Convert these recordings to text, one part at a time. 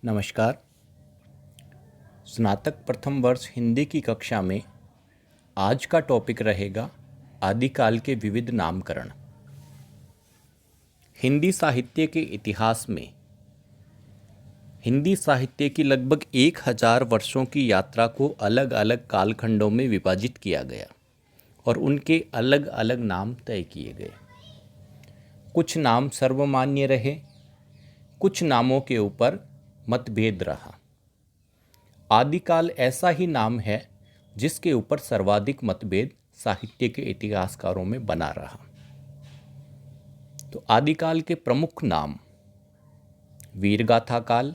नमस्कार। स्नातक प्रथम वर्ष हिंदी की कक्षा में आज का टॉपिक रहेगा आदिकाल के विविध नामकरण। हिंदी साहित्य के इतिहास में हिंदी साहित्य की लगभग 1000 वर्षों की यात्रा को अलग अलग कालखंडों में विभाजित किया गया और उनके अलग अलग नाम तय किए गए। कुछ नाम सर्वमान्य रहे, कुछ नामों के ऊपर मतभेद रहा। आदिकाल ऐसा ही नाम है जिसके ऊपर सर्वाधिक मतभेद साहित्य के इतिहासकारों में बना रहा। तो आदिकाल के प्रमुख नाम वीरगाथा काल,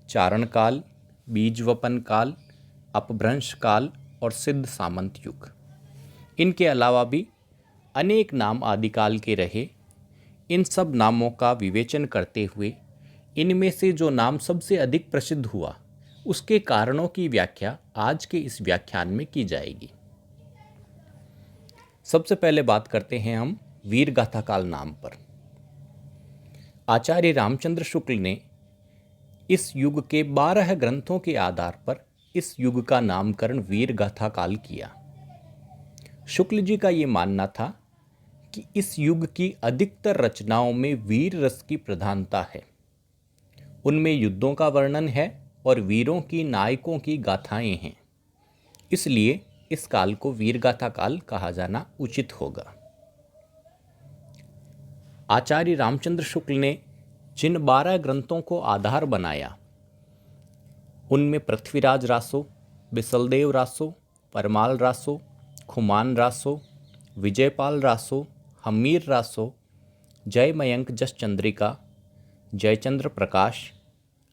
चारण काल, बीजवपन काल, अपभ्रंश काल और सिद्ध सामंत युग। इनके अलावा भी अनेक नाम आदिकाल के रहे। इन सब नामों का विवेचन करते हुए इनमें से जो नाम सबसे अधिक प्रसिद्ध हुआ उसके कारणों की व्याख्या आज के इस व्याख्यान में की जाएगी। सबसे पहले बात करते हैं हम वीरगाथा काल नाम पर। आचार्य रामचंद्र शुक्ल ने इस युग के 12 ग्रंथों के आधार पर इस युग का नामकरण वीरगाथा काल किया। शुक्ल जी का ये मानना था कि इस युग की अधिकतर रचनाओं में वीर रस की प्रधानता है। उनमें युद्धों का वर्णन है और वीरों की नायकों की गाथाएं हैं। इसलिए इस काल को वीरगाथा काल कहा जाना उचित होगा। आचार्य रामचंद्र शुक्ल ने जिन 12 ग्रंथों को आधार बनाया उनमें पृथ्वीराज रासो, बिसलदेव रासो, परमाल रासो, खुमान रासो, विजयपाल रासो, हमीर रासो, जय मयंक जस चंद्रिका, जयचंद्र प्रकाश,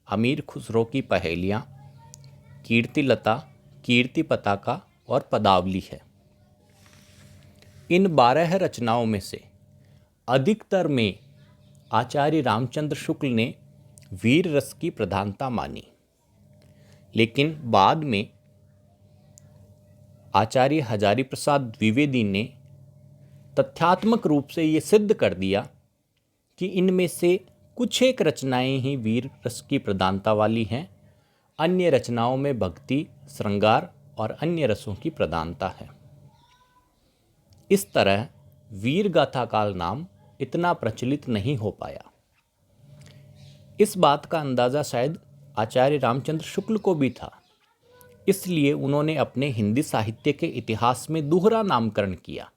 अमीर खुसरो की पहेलियाँ, कीर्तिलता, कीर्ति पताका और पदावली है। इन 12 रचनाओं में से अधिकतर में आचार्य रामचंद्र शुक्ल ने वीर रस की प्रधानता मानी, लेकिन बाद में आचार्य हजारी प्रसाद द्विवेदी ने तथ्यात्मक रूप से ये सिद्ध कर दिया कि इनमें से कुछ एक रचनाएं ही वीर रस की प्रधानता वाली हैं, अन्य रचनाओं में भक्ति, श्रृंगार और अन्य रसों की प्रधानता है। इस तरह वीरगाथा काल नाम इतना प्रचलित नहीं हो पाया। इस बात का अंदाज़ा शायद आचार्य रामचंद्र शुक्ल को भी था, इसलिए उन्होंने अपने हिंदी साहित्य के इतिहास में दोहरा नामकरण किया।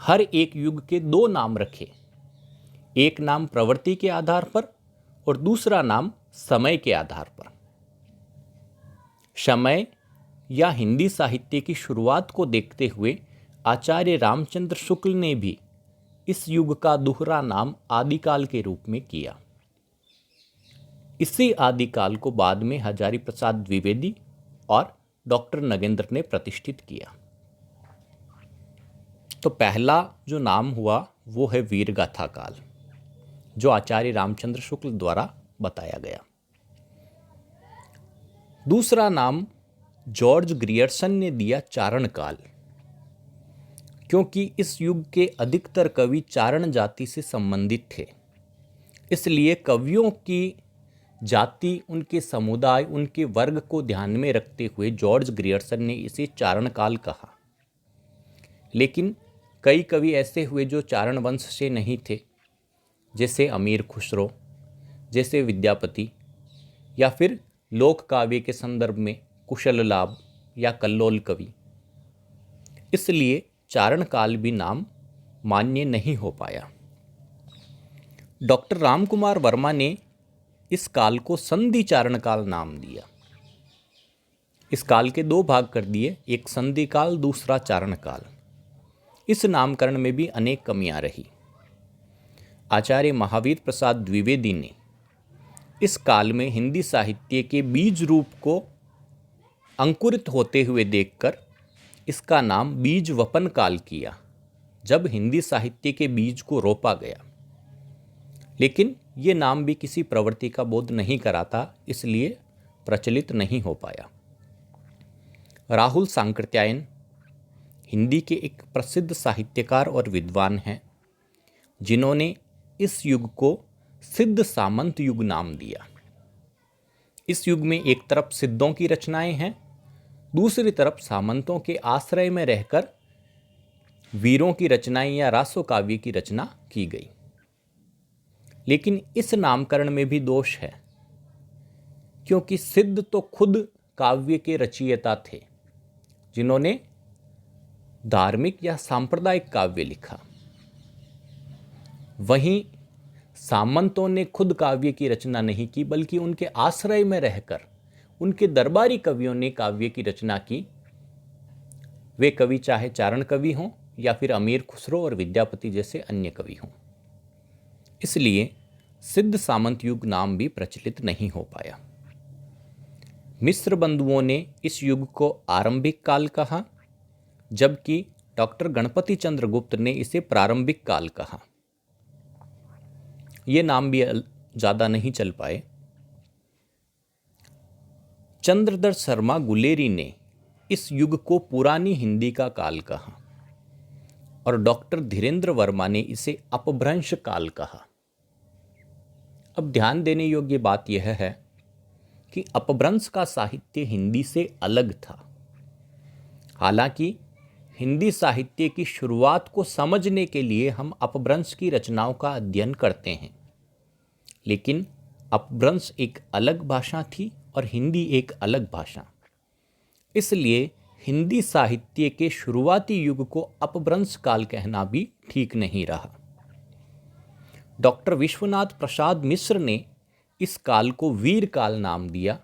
हर एक युग के 2 नाम रखे, एक नाम प्रवृत्ति के आधार पर और दूसरा नाम समय के आधार पर। समय या हिंदी साहित्य की शुरुआत को देखते हुए आचार्य रामचंद्र शुक्ल ने भी इस युग का दोहरा नाम आदिकाल के रूप में किया। इसी आदिकाल को बाद में हजारी प्रसाद द्विवेदी और डॉक्टर नगेंद्र ने प्रतिष्ठित किया। तो पहला जो नाम हुआ वो है वीरगाथा काल, जो आचार्य रामचंद्र शुक्ल द्वारा बताया गया। दूसरा नाम जॉर्ज ग्रियर्सन ने दिया चारण काल, क्योंकि इस युग के अधिकतर कवि चारण जाति से संबंधित थे। इसलिए कवियों की जाति, उनके समुदाय, उनके वर्ग को ध्यान में रखते हुए जॉर्ज ग्रियर्सन ने इसे चारण काल कहा। लेकिन कई कवि ऐसे हुए जो चारण वंश से नहीं थे, जैसे अमीर खुसरो, जैसे विद्यापति, या फिर लोक काव्य के संदर्भ में कुशल लाभ या कल्लोल कवि। इसलिए चारण काल भी नाम मान्य नहीं हो पाया। डॉक्टर रामकुमार वर्मा ने इस काल को संधि चारण काल नाम दिया। इस काल के 2 भाग कर दिए, एक संधि काल, दूसरा चारण काल। इस नामकरण में भी अनेक कमियां रही। आचार्य महावीर प्रसाद द्विवेदी ने इस काल में हिंदी साहित्य के बीज रूप को अंकुरित होते हुए देखकर इसका नाम बीजवपन काल किया, जब हिंदी साहित्य के बीज को रोपा गया। लेकिन ये नाम भी किसी प्रवृत्ति का बोध नहीं कराता, इसलिए प्रचलित नहीं हो पाया। राहुल सांकृत्यायन हिंदी के एक प्रसिद्ध साहित्यकार और विद्वान हैं, जिन्होंने इस युग को सिद्ध सामंत युग नाम दिया। इस युग में एक तरफ सिद्धों की रचनाएं हैं, दूसरी तरफ सामंतों के आश्रय में रहकर वीरों की रचनाएं या रासो काव्य की रचना की गई। लेकिन इस नामकरण में भी दोष है, क्योंकि सिद्ध तो खुद काव्य के रचयिता थे, जिन्होंने धार्मिक या सांप्रदायिक काव्य लिखा। वहीं सामंतों ने खुद काव्य की रचना नहीं की, बल्कि उनके आश्रय में रहकर उनके दरबारी कवियों ने काव्य की रचना की। वे कवि चाहे चारण कवि हों या फिर अमीर खुसरो और विद्यापति जैसे अन्य कवि हों। इसलिए सिद्ध सामंत युग नाम भी प्रचलित नहीं हो पाया। मिस्र बंधुओं ने इस युग को आरंभिक काल कहा, जबकि डॉक्टर गणपति चंद्र गुप्त ने इसे प्रारंभिक काल कहा। ये नाम भी ज़्यादा नहीं चल पाए। चंद्रदर शर्मा गुलेरी ने इस युग को पुरानी हिंदी का काल कहा और डॉक्टर धीरेन्द्र वर्मा ने इसे अपभ्रंश काल कहा। अब ध्यान देने योग्य बात यह है कि अपभ्रंश का साहित्य हिंदी से अलग था। हालांकि हिंदी साहित्य की शुरुआत को समझने के लिए हम अपभ्रंश की रचनाओं का अध्ययन करते हैं, लेकिन अपभ्रंश एक अलग भाषा थी और हिंदी एक अलग भाषा। इसलिए हिंदी साहित्य के शुरुआती युग को अपभ्रंश काल कहना भी ठीक नहीं रहा। डॉक्टर विश्वनाथ प्रसाद मिश्र ने इस काल को वीर काल नाम दिया।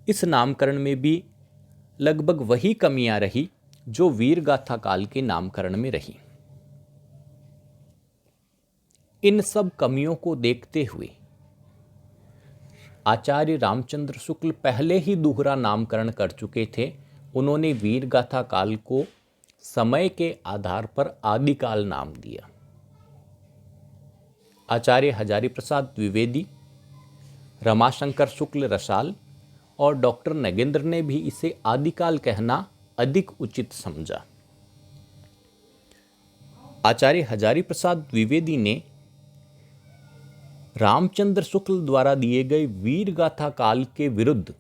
इस नामकरण में भी लगभग वही कमियां रही जो वीर गाथा काल के नामकरण में रही। इन सब कमियों को देखते हुए आचार्य रामचंद्र शुक्ल पहले ही दोहरा नामकरण कर चुके थे। उन्होंने वीर गाथा काल को समय के आधार पर आदिकाल नाम दिया। आचार्य हजारी प्रसाद द्विवेदी, रमाशंकर शुक्ल रसाल और डॉक्टर नगेंद्र ने भी इसे आदिकाल कहना अधिक उचित समझा। आचार्य हजारी प्रसाद द्विवेदी ने रामचंद्र शुक्ल द्वारा दिए गए वीर गाथा काल के विरुद्ध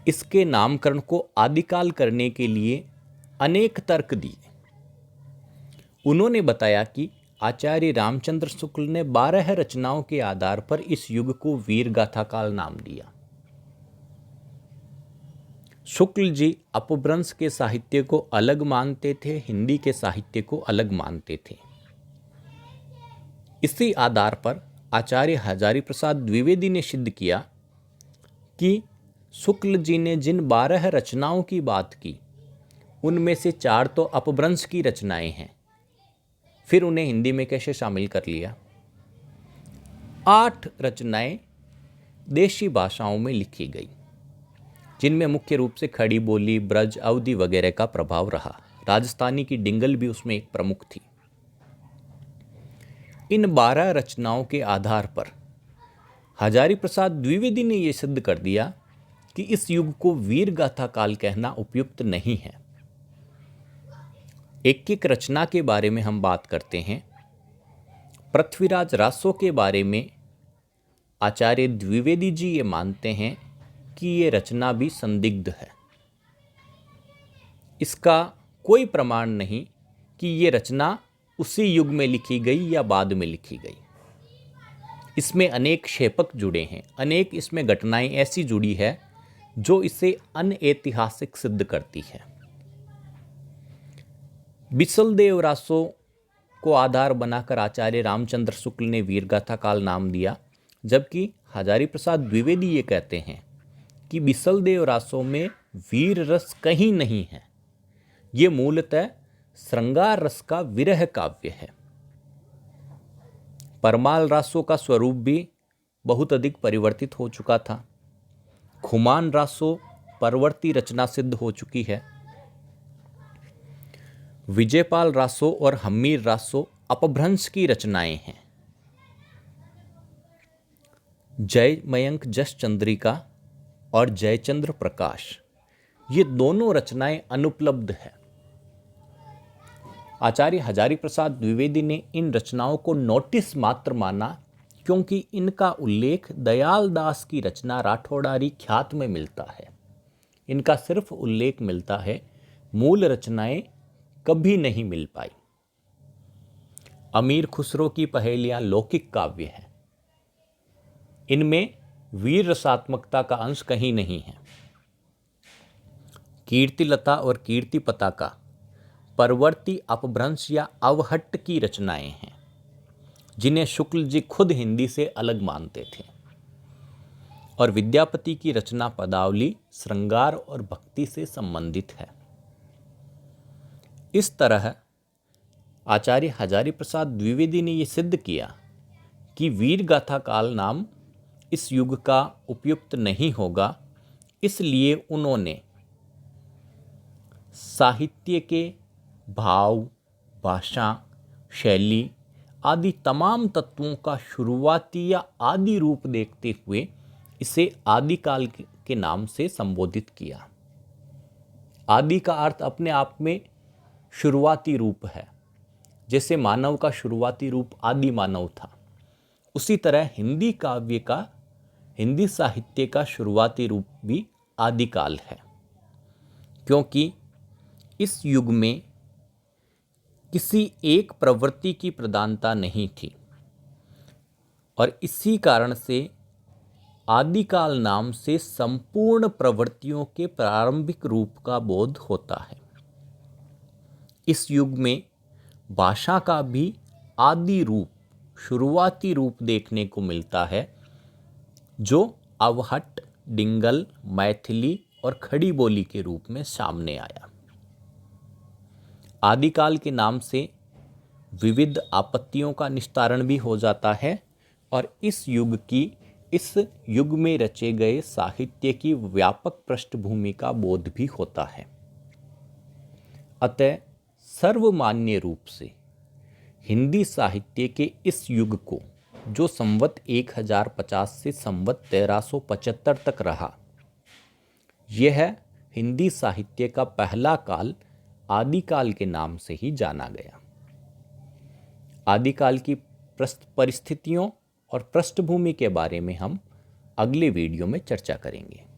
इसके नामकरण को आदिकाल करने के लिए अनेक तर्क दिए। उन्होंने बताया कि आचार्य रामचंद्र शुक्ल ने 12 रचनाओं के आधार पर इस युग को वीर गाथा काल नाम दिया। शुक्ल जी अपभ्रंश के साहित्य को अलग मानते थे, हिंदी के साहित्य को अलग मानते थे। इसी आधार पर आचार्य हजारी प्रसाद द्विवेदी ने सिद्ध किया कि शुक्ल जी ने जिन 12 रचनाओं की बात की, उनमें से 4 तो अपभ्रंश की रचनाएं हैं। फिर उन्हें हिंदी में कैसे शामिल कर लिया? 8 रचनाएं देशी भाषाओं में लिखी गई, जिनमें मुख्य रूप से खड़ी बोली, ब्रज, अवधी वगैरह का प्रभाव रहा। राजस्थानी की डिंगल भी उसमें एक प्रमुख थी। इन 12 रचनाओं के आधार पर हजारी प्रसाद द्विवेदी ने यह सिद्ध कर दिया कि इस युग को वीर गाथा काल कहना उपयुक्त नहीं है। एक एक रचना के बारे में हम बात करते हैं। पृथ्वीराज रासो के बारे में आचार्य द्विवेदी जी ये मानते हैं कि ये रचना भी संदिग्ध है। इसका कोई प्रमाण नहीं कि ये रचना उसी युग में लिखी गई या बाद में लिखी गई। इसमें अनेक क्षेपक जुड़े हैं, अनेक इसमें घटनाएं ऐसी जुड़ी है जो इसे अनऐतिहासिक सिद्ध करती है। बिसलदेव रासो को आधार बनाकर आचार्य रामचंद्र शुक्ल ने वीरगाथा काल नाम दिया, जबकि हजारी प्रसाद द्विवेदी ये कहते हैं कि बिसलदेव रासो में वीर रस कहीं नहीं है। ये मूलतः श्रृंगार रस का विरह काव्य है। परमाल रासो का स्वरूप भी बहुत अधिक परिवर्तित हो चुका था। खुमान रासो परवर्ती रचना सिद्ध हो चुकी है। विजयपाल रासो और हम्मीर रासो अपभ्रंश की रचनाएं हैं। जय मयंक जस चंद्रिका और जयचंद्र प्रकाश, ये दोनों रचनाएं अनुपलब्ध है। आचार्य हजारी प्रसाद द्विवेदी ने इन रचनाओं को नोटिस मात्र माना क्योंकि इनका उल्लेख दयाल दास की रचना राठौड़ारी ख्यात में मिलता है। इनका सिर्फ उल्लेख मिलता है, मूल रचनाएं कभी नहीं मिल पाई। अमीर खुसरो की पहेलियां लौकिक काव्य हैं। इनमें वीर रसात्मकता का अंश कहीं नहीं है। कीर्तिलता और कीर्ति पताका परवर्ती अपभ्रंश या अवहट्ट की रचनाएं हैं, जिन्हें शुक्ल जी खुद हिंदी से अलग मानते थे। और विद्यापति की रचना पदावली श्रृंगार और भक्ति से संबंधित है। इस तरह आचार्य हजारी प्रसाद द्विवेदी ने यह सिद्ध किया कि वीर गाथा काल नाम इस युग का उपयुक्त नहीं होगा। इसलिए उन्होंने साहित्य के भाव, भाषा, शैली आदि तमाम तत्वों का शुरुआती या आदि रूप देखते हुए इसे आदिकाल के नाम से संबोधित किया। आदि का अर्थ अपने आप में शुरुआती रूप है। जैसे मानव का शुरुआती रूप आदि मानव था, उसी तरह हिंदी काव्य का, हिंदी साहित्य का शुरुआती रूप भी आदिकाल है। क्योंकि इस युग में किसी एक प्रवृत्ति की प्रधानता नहीं थी और इसी कारण से आदिकाल नाम से संपूर्ण प्रवृत्तियों के प्रारंभिक रूप का बोध होता है। इस युग में भाषा का भी आदि रूप, शुरुआती रूप देखने को मिलता है, जो अवहट्ट, डिंगल, मैथिली और खड़ी बोली के रूप में सामने आया। आदिकाल के नाम से विविध आपत्तियों का निस्तारण भी हो जाता है और इस युग में रचे गए साहित्य की व्यापक पृष्ठभूमि का बोध भी होता है। अतः सर्वमान्य रूप से हिंदी साहित्य के इस युग को, जो संवत 1050 से संवत 1375 तक रहा, यह हिंदी साहित्य का पहला काल आदिकाल के नाम से ही जाना गया। आदिकाल की परिस्थितियों और पृष्ठभूमि के बारे में हम अगले वीडियो में चर्चा करेंगे।